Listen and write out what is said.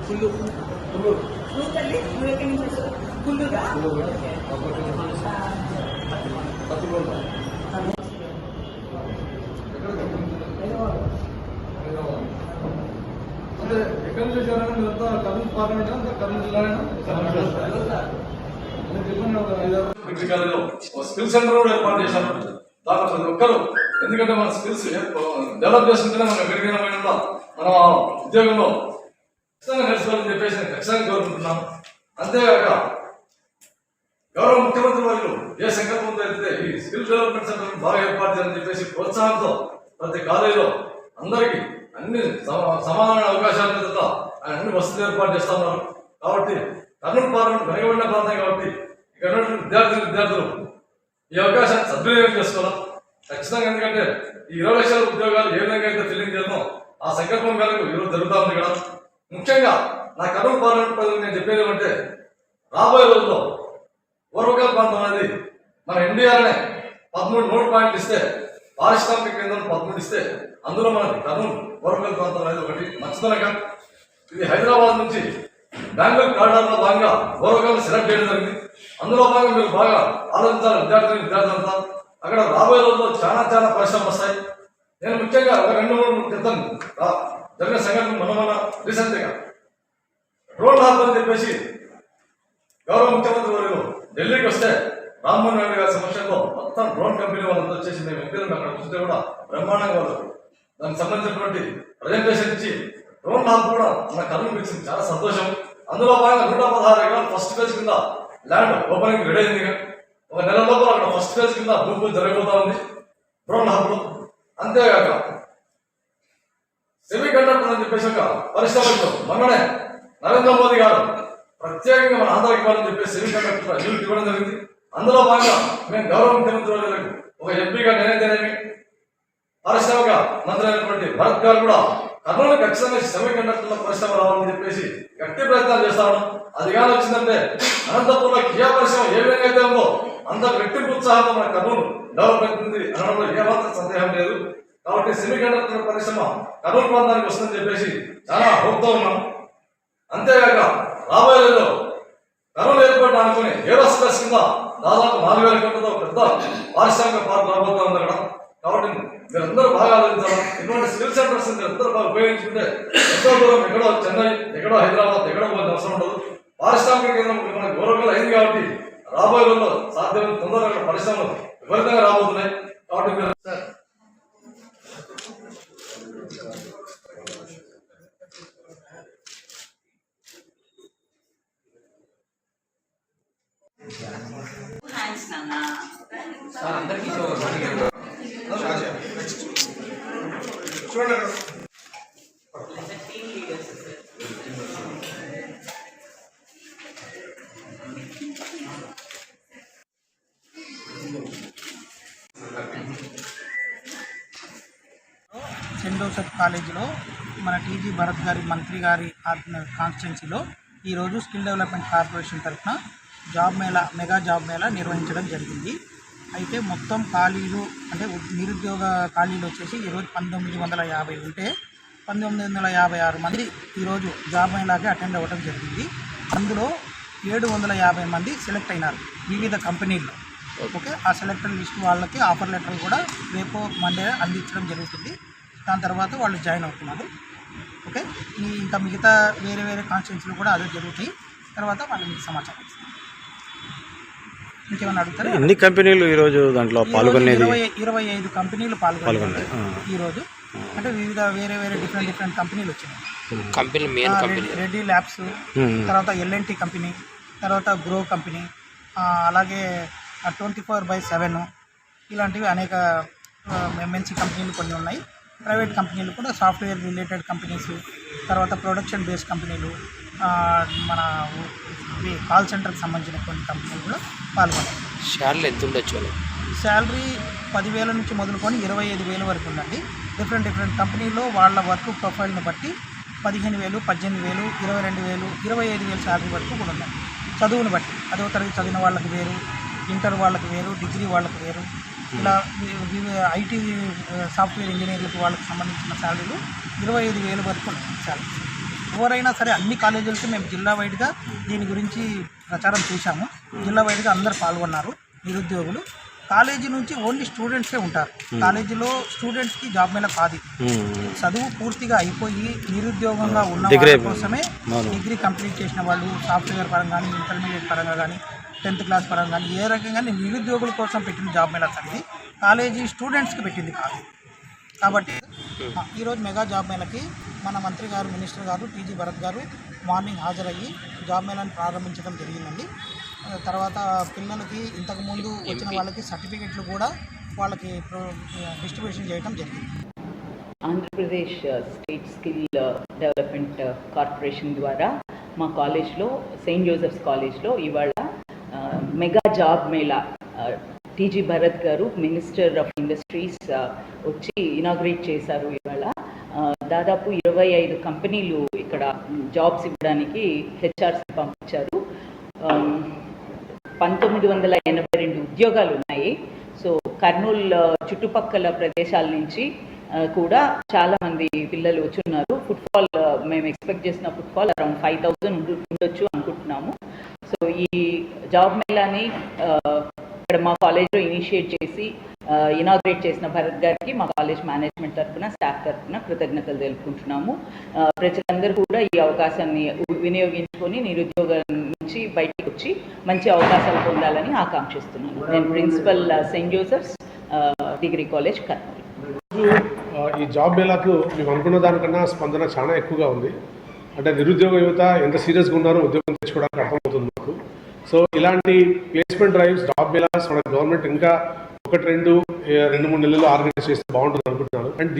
కుల్లు నువ్వు తల్లి నువ్వు ఎక్కడి నుంచి వచ్చావు? కుల్లుగా అంటే ఎక్కడి నుంచి వచ్చారని మీరంతా కర్నూలు పార్లమెంట్ అంతా కర్నూలు జిల్లాలో డిగ్రీ కాలేజీలో స్కిల్ సెంటర్ కూడా ఏర్పాటు చేశారు. దాంట్లో ప్రతి ఒక్కరు, ఎందుకంటే మన స్కిల్స్ డెవలప్ చేసుకుంటేనే మనం ఎక్కడికైనా పోయినా మనం ఉద్యోగంలో ఖచ్చితంగా నేర్చుకోవాలని చెప్పేసి నేను ఖచ్చితంగా కోరుకుంటున్నాను. అంతేగాక గౌరవ ముఖ్యమంత్రి వర్యులు ఏ సంకల్పంతో అయితే ఈ స్కిల్ డెవలప్మెంట్ సెంటర్ బాగా ఏర్పాటు చేయాలని చెప్పేసి ప్రోత్సాహంతో ప్రతి కాలేజీలో అందరికీ అన్ని సమానమైన అవకాశాల మీద అన్ని వసతులు ఏర్పాటు చేస్తా ఉన్నారు. కాబట్టి కర్నూలు పార్లమెంట్ వెనకబడిన ప్రాంతం కాబట్టి ఇక్కడ ఉన్నటువంటి విద్యార్థులు ఈ అవకాశాన్ని సద్వినియోగం చేసుకోవాలి ఖచ్చితంగా. ఎందుకంటే ఈ 20 లక్షల ఉద్యోగాలు ఏ విధంగా అయితే ఫిల్లింగ్ చేద్దాం ఆ సంకల్పం మేరకు ఈరోజు జరుగుతూ ఉంది కదా. ముఖ్యంగా నా కర్నూలు పార్లమెంట్ ప్రజలకు నేను చెప్పేది ఏమంటే, రాబోయే రోజుల్లో పూర్వకల్ ప్రాంతం అనేది మన ఎన్డీఆర్నే 13 నోట్ పాయింట్లు ఇస్తే, పారిశ్రామిక కేంద్రం 13 ఇస్తే, అందులో మనకి కర్నూలు పూర్వకల్ ప్రాంతం అనేది ఒకటి మర్చిపోలేక. ఇది హైదరాబాద్ నుంచి బెంగళూరు కారిడార్లో భాగంగా పూర్వకల్ సెలెక్ట్ చేయడం జరిగింది. అందులో భాగంగా మీరు బాగా ఆలోచించాలి విద్యార్థులంతా. అక్కడ రాబోయే రోజుల్లో చాలా పరిశ్రమలు వస్తాయి. నేను ముఖ్యంగా ఒక 2-3 క్రితం జరిగిన సంఘటన మన రీసెంట్గా డ్రోన్ హాబ్ అని చెప్పేసి గౌరవ ముఖ్యమంత్రి వర్యులు ఢిల్లీకి వస్తే రామ్మోహన్ రెడ్డి గారి సమక్షంలో మొత్తం డ్రోన్ కంపెనీ వాళ్ళంతా వచ్చేసి మేము వ్యక్తులను అక్కడ చూస్తే కూడా బ్రహ్మాండంగా వాళ్ళు దానికి సంబంధించినటువంటి ప్రజెంటేషన్ ఇచ్చి డ్రోన్ హాబ్ కూడా మన కర్నూలుకి వచ్చింది. చాలా సంతోషం. అందులో భాగంగా 116 ఎకరాలు ఫస్ట్ ఫేజ్ కింద ల్యాండ్ ఓపెనింగ్ రెడీ అయింది. ఒక నెల లోపల అక్కడ ఫస్ట్ ఫేజ్ కింద భూమి పూజ జరగబోతా ఉంది డ్రోన్ హాబ్ లో. అంతేగాక సెమీ కండక్టర్ అని చెప్పేసి ఒక పరిశ్రమలో మొన్ననే నరేంద్ర మోదీ గారు ప్రత్యేకంగా మన ఆంధ్రాకి ఇవ్వాలని చెప్పేసి సెమీ కండక్టర్ యూనిట్ ఇవ్వడం జరిగింది. అందులో భాగంగా మేము గౌరవ ముఖ్యమంత్రి వర్యులకు ఒక ఎంపీగా నేనైతేనేమి పారిశ్రామిక మంత్రి అయినటువంటి భరత్ గారు కూడా కర్నూలు ఖచ్చితంగా సెమీ కండక్టర్ల పరిశ్రమ రావాలని చెప్పేసి గట్టి ప్రయత్నాలు చేస్తాను. అది కానీ వచ్చిందంటే అనంతపురంలో కియా పరిశ్రమ ఏ విధంగా అయితే ఉందో అంత రెట్టింపు ఉత్సాహంతో మన కర్నూలు డెవలప్ అవుతుంది అనడంలో ఏమాత్రం సందేహం లేదు. కాబట్టి సెమీ కండక్టర్ పరిశ్రమ కర్నూలు ప్రాంతానికి వస్తుందని చెప్పేసి చాలా హోప్తో ఉన్నాం. అంతేగాక రాబోయే రోజుల్లో కర్నూలు ఎయిర్పోర్ట్ అనుకుని ఏరోస్పేస్ కింద దాదాపు 4000 కోట్లతో పెద్ద పారిశ్రామిక పార్క్ రాబోతా ఉంది అక్కడ. కాబట్టి మీరందరూ బాగా ఆలోచించాలి. ఇటువంటి స్కిల్ సెంటర్స్ మీరందరూ బాగా ఉపయోగించుకుంటే ఎంతో దూరం ఎక్కడో చెన్నై, ఎక్కడో హైదరాబాద్, ఎక్కడో పోయిన అవసరం ఉండదు. పారిశ్రామిక కేంద్రం మన గౌరవంగా అయింది కాబట్టి రాబోయే రోజుల్లో సాధ్యమైన తొందరగా పరిశ్రమలు విపరీతంగా రాబోతున్నాయి. కాబట్టి మీరు సెయింట్ జోసెఫ్ కాలేజీలో మన టీజీ భరత్ గారి మంత్రి గారి కాన్స్టిట్యున్సీలో ఈరోజు స్కిల్ డెవలప్మెంట్ కార్పొరేషన్ తరఫున మెగా జాబ్ మేళా నిర్వహించడం జరిగింది. అయితే మొత్తం ఖాళీలు అంటే నిరుద్యోగ ఖాళీలు వచ్చేసి ఈరోజు 1950 ఉంటే 1956 మంది ఈరోజు జాబ్ మేళాకి అటెండ్ అవ్వడం జరిగింది. అందులో 750 మంది సెలెక్ట్ అయినారు వివిధ కంపెనీల్లో. ఓకే, ఆ సెలెక్టెడ్ లిస్ట్ వాళ్ళకి ఆఫర్ లెటర్ కూడా రేపు మండే అందించడం జరుగుతుంది. దాని తర్వాత వాళ్ళు జాయిన్ అవుతున్నారు. ఓకే, ఇంకా మిగతా వేరే కాన్స్టిట్యున్సీలు కూడా అదే జరుగుతాయి. తర్వాత వాళ్ళు మీకు సమాచారం ఇస్తారు. ఇంకేమైనా అడుగుతారు? ఎన్ని కంపెనీలు ఈరోజు దాంట్లో పాల్గొనేది? 25 కంపెనీలు పాల్గొన్నాయి ఈరోజు. అంటే వివిధ వేరే డిఫరెంట్ కంపెనీలు వచ్చినాయి. రెడ్డి ల్యాబ్స్, తర్వాత ఎల్ఎన్టీ కంపెనీ, తర్వాత గ్రో కంపెనీ, అలాగే 24/7 ఇలాంటివి అనేక ఎంఎన్సీ కంపెనీలు కొన్ని ఉన్నాయి. ప్రైవేట్ కంపెనీలు కూడా సాఫ్ట్వేర్ రిలేటెడ్ కంపెనీస్, తర్వాత ప్రొడక్షన్ బేస్డ్ కంపెనీలు, మన కాల్ సెంటర్కి సంబంధించిన కొన్ని కంపెనీలు కూడా పాల్గొన్నాయి. శాలరీ ఎంత ఉండొచ్చు? శాలరీ 10,000 నుంచి మొదలుకొని 25,000 వరకు ఉందండి. డిఫరెంట్ కంపెనీలో వాళ్ళ వర్క్ ప్రొఫైల్ని బట్టి 15,000, 18,000, 22,000, 25,000 శాలరీ వరకు కూడా ఉందండి. చదువుని బట్టి 10వ తరగతి చదివిన వాళ్ళకి వేరు, ఇంటర్ వాళ్ళకి వేరు, డిగ్రీ వాళ్ళకి వేరు, ఇలా ఐటీ సాఫ్ట్వేర్ ఇంజనీర్లకు వాళ్ళకి సంబంధించిన శాలరీలు 25,000 వరకు ఉన్నాయి శాలరీ. ఎవరైనా సరే అన్ని కాలేజీలకి మేము జిల్లా వైడ్గా దీని గురించి ప్రచారం చేశాము. జిల్లా వైడ్గా అందరు పాల్గొన్నారు. నిరుద్యోగులు కాలేజీ నుంచి ఓన్లీ స్టూడెంట్సే ఉంటారు. కాలేజీలో స్టూడెంట్స్కి జాబ్ మేళా కాదు. చదువు పూర్తిగా అయిపోయి నిరుద్యోగంగా ఉన్న వాళ్ళ కోసమే, డిగ్రీ కంప్లీట్ చేసిన వాళ్ళు సాఫ్ట్వేర్ పరంగా కానీ, ఇంటర్మీడియట్ పరంగా కానీ, 10th క్లాస్ పరంగా కానీ ఏ రకంగా నిరుద్యోగుల కోసం పెట్టిన జాబ్ మేళా అనేది కాలేజీ స్టూడెంట్స్కి పెట్టింది కాదు. కాబట్టి ఈరోజు మెగా జాబ్ మేళకి మన మంత్రి గారు, మినిస్టర్ గారు టీజీ భరత్ గారు మార్నింగ్ హాజరయ్యి జాబ్ మేళాను ప్రారంభించడం జరిగిందండి. తర్వాత పిల్లలకి ఇంతకుముందు వచ్చిన వాళ్ళకి సర్టిఫికెట్లు కూడా వాళ్ళకి డిస్ట్రిబ్యూషన్ చేయడం జరిగింది. Andhra Pradesh state skill development corporation ద్వారా మా కాలేజ్లో, సెయింట్ జోసెఫ్స్ కాలేజ్లో ఇవాళ mega job Mela TG Bharat గారు, మినిస్టర్ ఆఫ్ ఇండస్ట్రీస్ వచ్చి ఇనాగ్రేట్ చేశారు. ఇవాళ దాదాపు 25 కంపెనీలు ఇక్కడ జాబ్స్ ఇవ్వడానికి హెచ్ఆర్స్ పంపించారు. 1982 ఉద్యోగాలు ఉన్నాయి. సో కర్నూలు చుట్టుపక్కల ప్రదేశాల నుంచి కూడా చాలామంది పిల్లలు వచ్చున్నారు. ఫుట్ఫాల్ మేము ఎక్స్పెక్ట్ చేసిన ఫుట్ఫాల్ అరౌండ్ 5000 ఉండొచ్చు అనుకుంటున్నాము. సో ఈ జాబ్ మేళాని ఇక్కడ మా కాలేజ్లో ఇనిషియేట్ చేసి ఇనాగ్రేట్ చేసిన భరత్ గారికి మా కాలేజ్ మేనేజ్మెంట్ తరఫున, స్టాఫ్ తరఫున కృతజ్ఞతలు తెలుపుకుంటున్నాము. ప్రజలందరూ కూడా ఈ అవకాశాన్ని వినియోగించుకొని నిరుద్యోగం నుంచి బయటకు వచ్చి మంచి అవకాశాలు పొందాలని ఆకాంక్షిస్తున్నాను. నేను principal Saint Joseph's degree college Kurnool. ఈ జాబ్ మేళాకు మేము అనుకున్న దానికన్నా స్పందన చాలా ఎక్కువగా ఉంది. అంటే నిరుద్యోగ యువత ఎంత సీరియస్గా ఉన్నారో ఉద్యోగం తెచ్చుకోవడానికి అర్థమవుతుంది మాకు. సో ఇలాంటి ప్లేస్మెంట్ డ్రైవ్స్, జాబ్ మేళాస్ మన గవర్నమెంట్ ఇంకా 1-2-3 నెలల్లో ఆర్గనైజ్ చేస్తే బాగుంటుంది అనుకుంటున్నాను. అండ్